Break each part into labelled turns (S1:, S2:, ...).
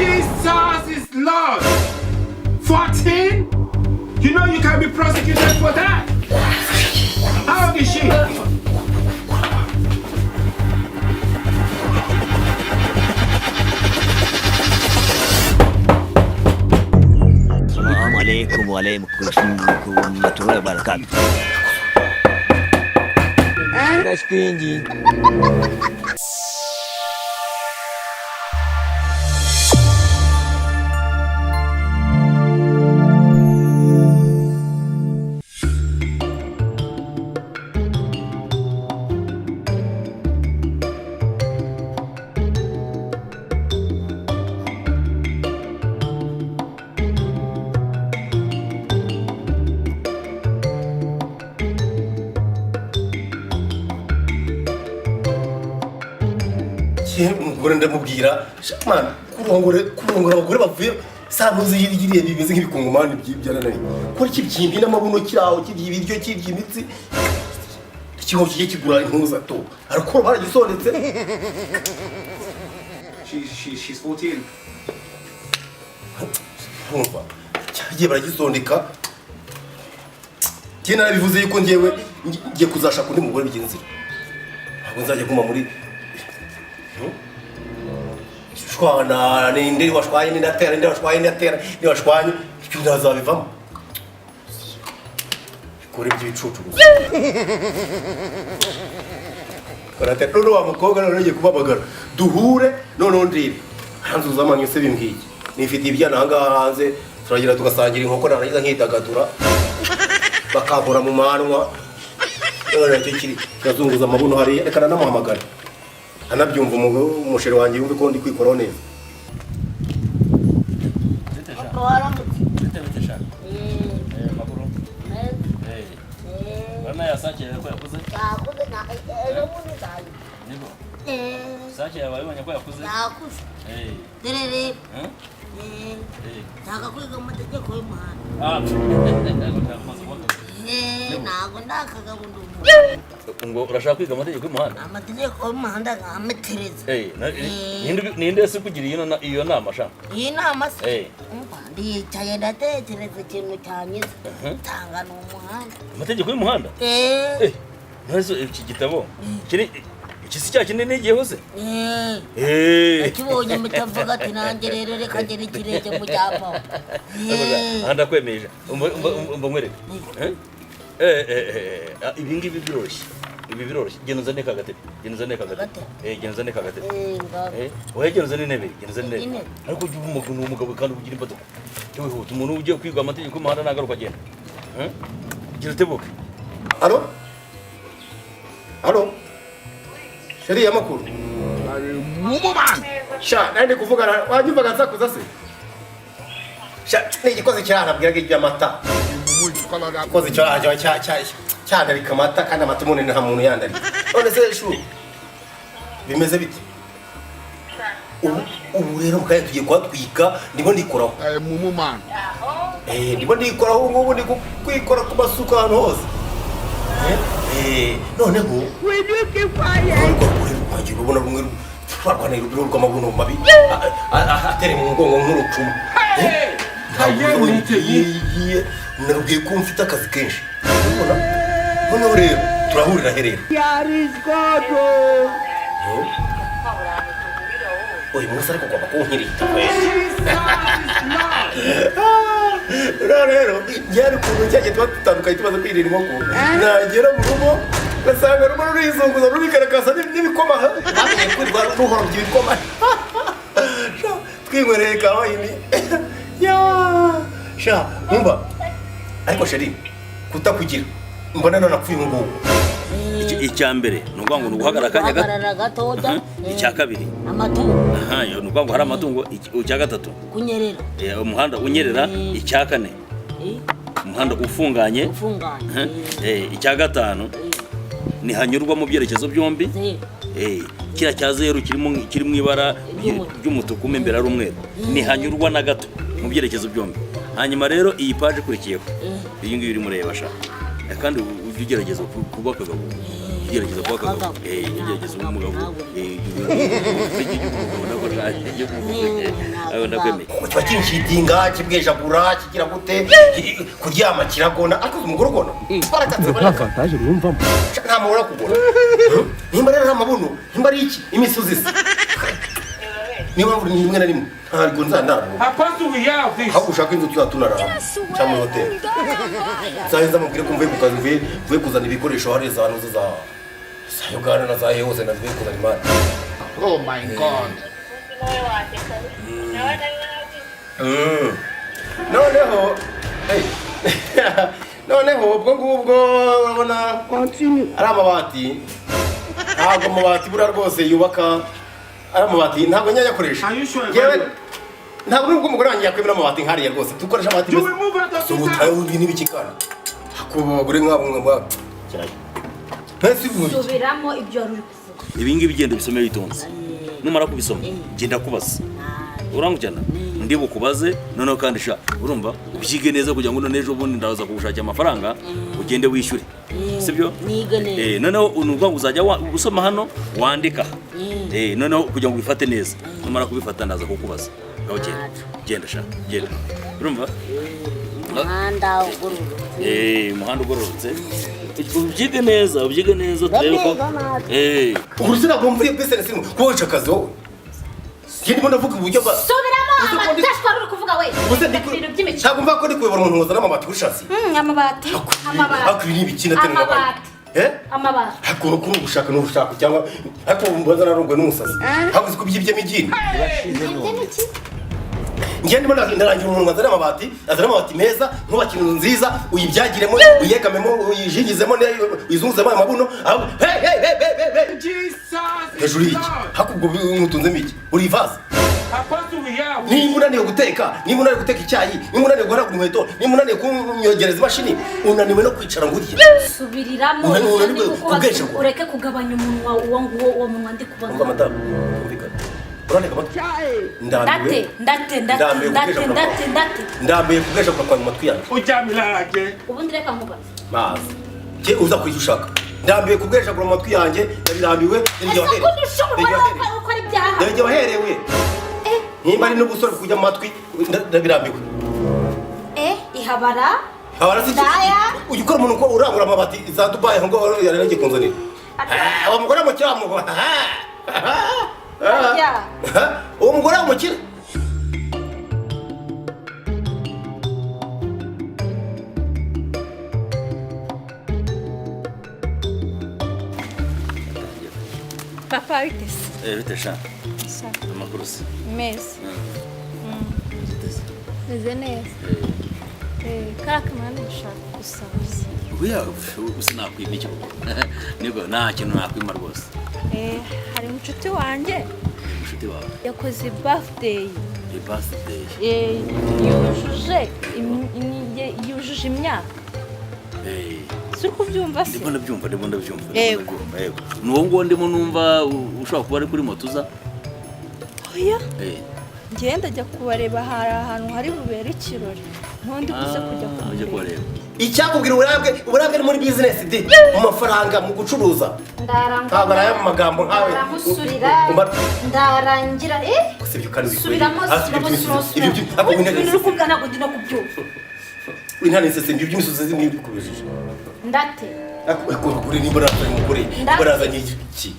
S1: Jesus is Lord. 14? You know you can be prosecuted for that. How old is she?
S2: Assalamu alaikum wa rahmatullahi wa barakatuh. Nashkinji.
S3: Ngore ndamubwira man kurongora abagore bavuye sabuze yiriye bimeze nk'ibikongomani by'ibyananari ko kibyimbi n'amabuno kiraho kibyibiryo kibyimitsi kiho kiye kigura impuza to ariko baragisondetse.
S1: She's 14.
S3: Umva cyagiye baragisondeka kina nabivuze yuko ngiye kuzashaka undi mugore bigenzi ntabwo nzajya guma muri shwana ninde washwaye ninde washwaye icyo ndazabivamo kuri by'ibicucu gusa karate none wa mukobwa none ngiye kubabagara duhure none ndire hanzuza amanye se bimbwiye nifite ibyana hanga hanze turagira tugasangira inkoko narangiza nkidagadura bakabura mu manwa none cyo kiri kazunguza amabuno hari reka namuhamagara anabyumva umusheri wanjye yumve ko ndi kwikoraho neza.
S4: Bana yasakira ko yakuze? Yakuze na ejo muri dai. Nibo. Sakira babonye ko yakuze? Yakuze. Derere. Ntaga kwiga amategeko y'umuhanda. Ntago ndakaga bundu.
S5: Ngo urashaka kwiga amategeko y'umuhanda?
S4: Amategeko y'umuhanda nkametereza.
S5: Ninde se kugira iyo nama sha?
S4: Iyi nama se? Ndicaye ndatekereza ikintu cyanyiza. Tanga n'umuhanda.
S5: Amategeko y'umuhanda? Nase iki gitabo kiri ikisi cya kinene giye hose?
S4: Akibonye mutavuga ati nanjye rero reka ngere ikirege mu cyapa.
S5: Anda kwemeje. Mbamwereke. Ibi ngibi biroroshye. Ibi biroroshye. Genuza neka gatete. Genuza neka gatete. Oya genuza n'intebe. Genuza n'intebe. Ariko ujye umuntu umugabo kandi ugira imbaduko. Cyo wihuta umuntu ugiye kwiga amategeko y'umuhanda nagaruka agenda. Gira tebuke.
S3: Halo? Sheri ya makuru.
S1: Mumuman.
S3: Sha, nande kuvugana wanyumvaga nsakuza se? Sha, ni igikoze cyarabwira gijya amata. Koze cyane ari kamata kandi amata umuntu nta muntu yandari. None se shu. Bimeze bite? Ubu rero mkaye tugiye kwatwika ndimo ndikoraho.
S1: Mumuman.
S3: Ndimo ndikoraho ngubu ndi kwikora ku masuka hano hose. Noneho
S4: Will you keep quiet?
S3: Kwaje ubona rumwe twarwana irubiro rw'amabuno mabi atere mu ngongo nk'urucumu. Narubwiye ko mfite akazi kenshi. Noneho rero turahurira herero.
S4: Yarizgodo.
S3: Oye musa ariko kwaba kunkirita kwese. Rero yari kuntu cyaje twatandukanye tubaza kwirira inkoko. Nagera mu rugo gasanga rumo rurizunguza rurikarakasa n'ibikoma. Bamenye ko rwa ruhoro by'ibikoma. Twingwereye kawa ini. Sha, umba. Ariko sheri kutakugira. Mbona none napfuye ngubu.
S5: Icya mbere nuvuga ngo nuguhagarara kanya
S4: gato.
S5: Icya kabiri
S4: amatungo.
S5: Yo nuvuga ngo hari amatungo. Icya gatatu
S4: kunyerera.
S5: Umuhanda unyerera. Icya kane umuhanda ufunganye. Icya gatanu ni hanyurwa mu byerekezo byombi. Kira cya zeru kiri mu ibara ry'umutuku imbere ari umweru ni hanyurwa na gato mu byerekezo byombi. Hanyuma rero iyi page kurikiyeho iyi ngiyi uri mureba sha kandi ugerageza kubaka gabo ugerageza kuba akagabo ugerageza umugabo
S3: kiba kinshitinga kibwejagura kigira gute kuryama kiragona akoze umugore ugona
S1: Avantage mwumvamo.
S3: nta mubura kugona nimba rero nta mabuno nimba ari iki imisozi se niba buri rimwe na rimwe ntabwo nzanara
S1: Apostle, we have this.
S3: aho ushaka inzu tuzatunara cyangwa muri hoteli nzahenza mubwire ko mvuye ku kazi mvuye kuzana ibikoresho hari za nuzo za Uganda na za hose na mvuye kuzana imari.
S1: Oh my God.
S3: Noneho noneho ubwo ngubwo urabona ari amabati ntabwo amabati buriya rwose yubaka ari amabati ntabwo njya nyakoresha
S1: Are you sure?
S3: ntabwo nubwo umugore wanjye yakwemera amabati nkariya rwose dukoresha amabati
S1: You will move out of
S3: so
S1: this
S3: ubutayu
S1: house.
S3: undi n'ibikikana hakuba abagore nk'abo mwaba ntese ubundi
S6: subiramo ibyo wari uri kuvuga.
S5: ibi ngibi genda bisome bitonze numara kubisoma genda kubaza urangujyana ndi bukubaze noneho kandi sha urumva ubyige neza kugira ngo none ejo bundi ndaza kugushakira amafaranga ugende wishyure sibyo noneho unubwa uzajya usoma hano wandika noneho kugira ngo ubifate neza numara kubifata ndaza kukubaza ngaho genda sha genda urumva
S6: umuhanda ugororotse
S5: umuhanda ugororotse ubyige neza turebe ko
S3: urusina ngo mvire business ko wica akazi wowe Kindi mbona vuga uburyo ba
S6: subiramo amatashwa uri kuvuga we ibintu by'imikino
S3: ntabwo mva ko ndi kuyobora umuntu wazana amabati ushatse
S6: amabati
S3: hakuri n'ibikina tena
S6: amabati amabati
S3: hakuru kuri ugushaka n'ubushaka cyangwa ariko mbaza narongwe n'umusazi habuze ko byibye mijini ngende mbona ndarangira umuntu wazana amabati meza nkubakira inzu nziza uyibyagiremo uyegamemo uyijingizemo izunguzemo amabuno hejuru y'iki hakubwo mutunzemo iki uri vaze nimba unaniwe guteka nimba unaniwe guteka icyayi nimba unaniwe guhanagura inkweto nimba unaniwe kunyogereza imashini unaniwe no kwicara ngo urye
S6: subiriramo ureke kugabanya umunwa uwo munwa ndi kubaza
S3: madamu urandeka amatwi ndambiye kugesha kwa mu matwi yanjye
S1: Ujamirage.
S6: ubundi reka nkubaze
S3: mazi ke uza kwiza ushaka ndambiye kugesha mu matwi yanjye ndabirambiwe ndege waherewe nimba ari n'ubusore kujya mu matwi ndabirambiwe
S6: ihabara
S3: si ujya ukora umuntu ko urangura amabati za Dubai aho ngaho yari yagiye kunzanira uwo mugore mu cyamo uwo mugore w'umukire
S7: Papa bite se?
S5: bite sha amakuru se
S7: Meza. Meze neza. Kaka mwana ndashaka gusaba.
S5: Oya usinakwima icyo niko nta kintu nakwima rwose
S7: Hari inshuti wanjye
S5: inshuti wawe
S7: yakoze birthday. Yujuje imyaka. Siko byumva se?
S5: Ndimo ndabyumva. Yego. Nuwo ngo ndimo numva ushaka kuba ari kuri moto uza.
S7: Oya. Ngenda ajya kubareba hari ahantu hari bubera ikirori. Ntundi kuze kujya kubareba.
S3: Icyakubwira uburabwe muri business de mu mafaranga mu gucuruza. Ntabwo ari mu magambo nkawe.
S6: Ndarangira
S3: Sibyo kandi
S6: subiramo ibintu uri kuvuga ntabwo ndi no kubyumva.
S3: Winanise se by'imisozi zimwe bikubujije.
S6: Ndate.
S3: Kuri nimba mukuri barazanye iki.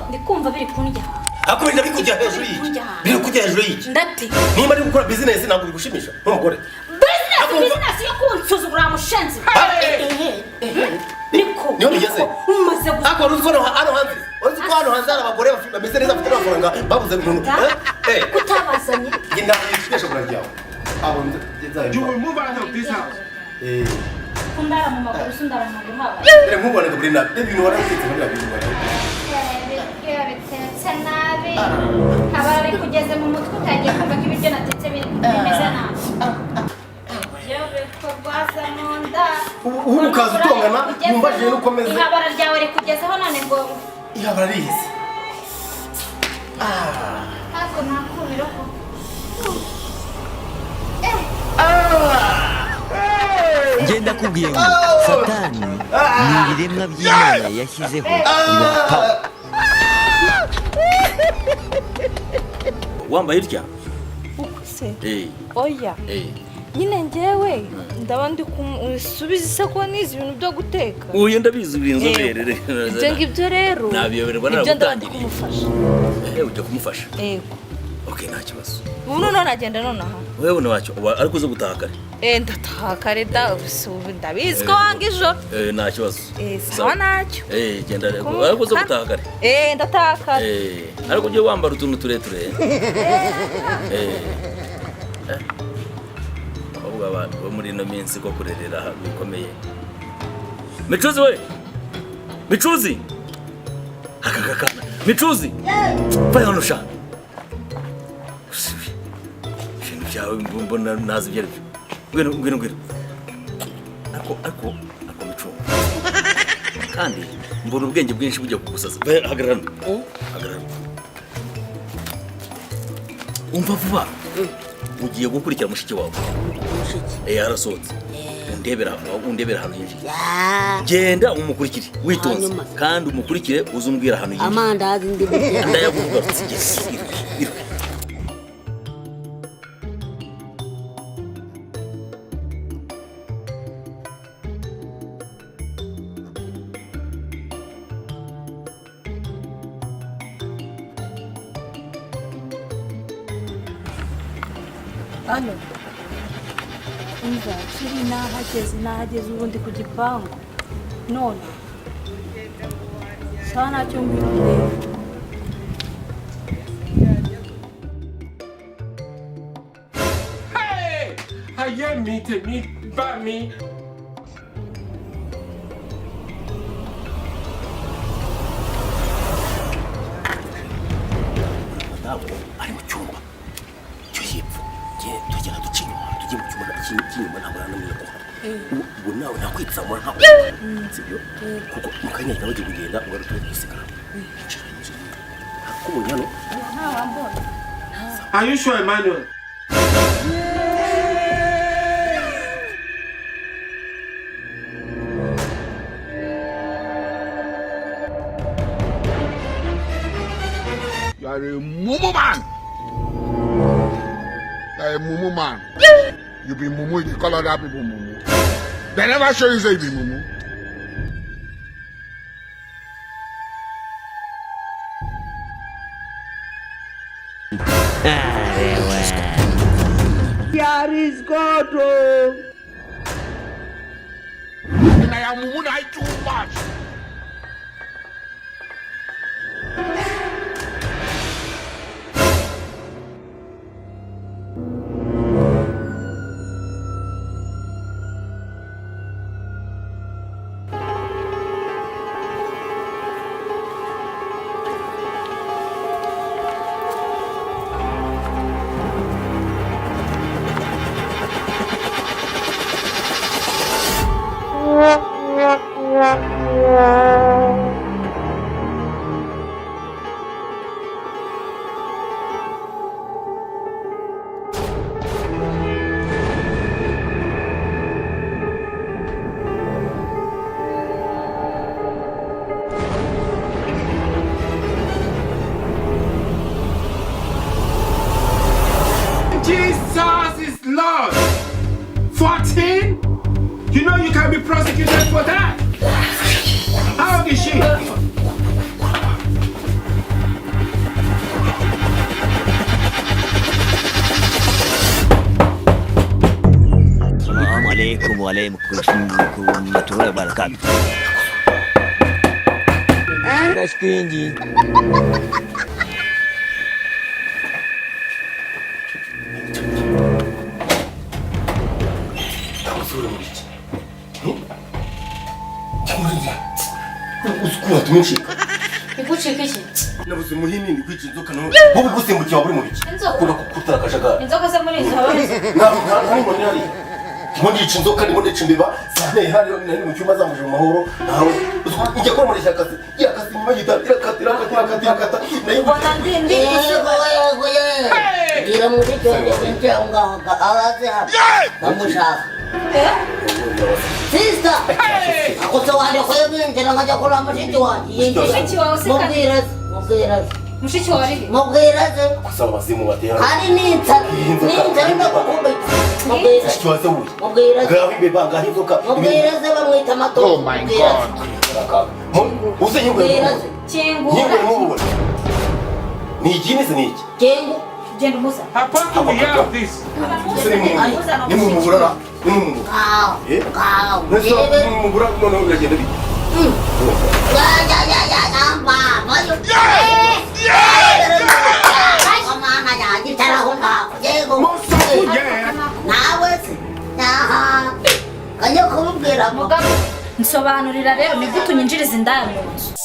S6: Ndi kumva biri kundya.
S3: Akubira bikujya hejuru y'iki. Biri kujya hejuru y'iki.
S6: Ndate.
S3: Nimba ari gukora business ntabwo bigushimisha nk'umugore.
S6: Business yo kunsuzugura mushenzi. Niko.
S3: Niyo bigeze.
S6: Umaze gusa.
S3: Ako ruzo hano hanze. Uzi ko hano hanze abagore bameze neza bafite amafaranga babuze umuntu.
S6: Kutabazanye.
S3: Genda yisheshe kurajyaho. Abo
S1: You will move out of this house.
S6: Kundara mu maguru sundara mu maguru haba.
S3: Nkubona kuri na ibintu warafite muri abintu bara.
S6: Bitetse nabi. Habari kugeze mu mutwe utagiye kumva ko ibiryo natetse bimeze nabi. Yewe ko rwasa nonda.
S3: Ubu ukaza utongana numvaje n'ukomeze.
S6: Ihabara ryawe rikugezeho none ngo
S3: ihabara rize.
S6: Hako nakubiro ko.
S2: Ngende ndakubwiye ngo satani ni ibiremwa by'Imana yashyizeho ibapfa.
S5: wambaye irya
S7: ukuse oya nyine njyewe ndaba ndi kumusubiza isako n'izi ibintu byo guteka.
S5: uyu ndabizi uri inzobere
S7: ibyo ngibyo rero
S5: nabiyoberwa naragutangiriye ujya kumufasha okay nta kibazo
S7: ubu none nagenda nonaha
S5: wewe wacyo ariko uze gutaha kare
S7: ndataha kare ndabizi ko wanga ijoro
S5: nta kibazo
S7: sawa nacyo
S5: genda ariko uze gutaha kare
S7: ndataha kare
S5: ariko ujye wambara utuntu tureture abantu bo muri ino minsi ko kurerera bikomeye. Micuzi we Micuzi akakakana Micuzi vayo hano sha ibintu byawe mbona nazi ibyo ngwino ako Micuzi kandi mbona ubwenge bwinshi bujya kugusaza hagarara umva vuba ugiye gukurikira mushiki wawe arasohotse undebera hano yinjiye genda umukurikire witonze kandi umukurikire uzumbwira hano yinjiye
S8: amandazi ndibye
S5: ndayagugarutse
S7: hano umva kiri nahageze ubundi ku gipangu none sawa nacyo mbwira.
S1: Hey, haye mite mi ba mi.
S5: ntabwo ari mu cyumba cyo hepfo tugenda ducinyuma tugiye mu cyumba cy'inyuma ntabwo nananiye kuhara ubu nawe nakwitsamura ntabwo sibyo kuko mu kanya nawe ugiye kugenda ngo tujye dusigara ko umuntu hano
S1: Are you sure, Emmanuel?
S9: You are a mumu man. You are a mumu man. You be mumu, you call other people mumu. They never show you say you be mumu.
S8: Here is God.
S9: And I am mumu, I too much.
S1: Jesus is Lord. 14? You know you can be prosecuted for that. How old is she?
S2: Assalamu alaikum wa rahmatullahi wa barakatuh. Nashkinji.
S3: Uskura tumishika.
S6: Ikucika iki?
S3: Nabuze muhini ni kwica inzoka no. Wowe gusimbukira muri mubiki. Kuba kutara kashagara.
S6: Inzoka se muri izo habaye.
S3: Ntabwo mbona ari. Mundi ica inzoka ni mundi imbeba. Sane hari nari mu cyuma zamuje mu mahoro. Nawe ujya ko muri shakazi. Yakasi nyuma yitatira. Nayo
S6: Ubona ndindi
S8: Gira muri cyo cyangwa abaza bamushaka
S10: Sister. Ako sa wali ko yung tinangan niya ko lang mushiki wawe.
S6: Mushiki wawe se
S10: Mubwiraze.
S6: Mushiki wawe ari.
S10: Mubwiraze.
S3: Kusaba abazimu batera.
S10: Hari n'inzara. N'inzara ndakukubita. Mubwiraze.
S3: Ikibazo we.
S10: Mubwiraze.
S3: Gaho imbeba ngaho inzoka.
S10: Mubwiraze bamwita amato.
S9: Oh my God.
S3: Uze nyungwe.
S6: Chengu.
S3: Nyungwe n'ububona. Ni ikini se ni iki?
S10: Chengu.
S6: Genda umusa.
S1: Apart we have this.
S3: Ni mu mugurara. Ni mu mugurara.
S10: Kaw. Kaw.
S3: Nese mu mugurara none uragenda bi.
S10: Ya namba. Mayo. Mama ya gitara honda. Jego. Nawe se. Kanya kumubwira
S6: Mugabo nsobanurira rero ni gute unyinjiriza indaya mu nzu.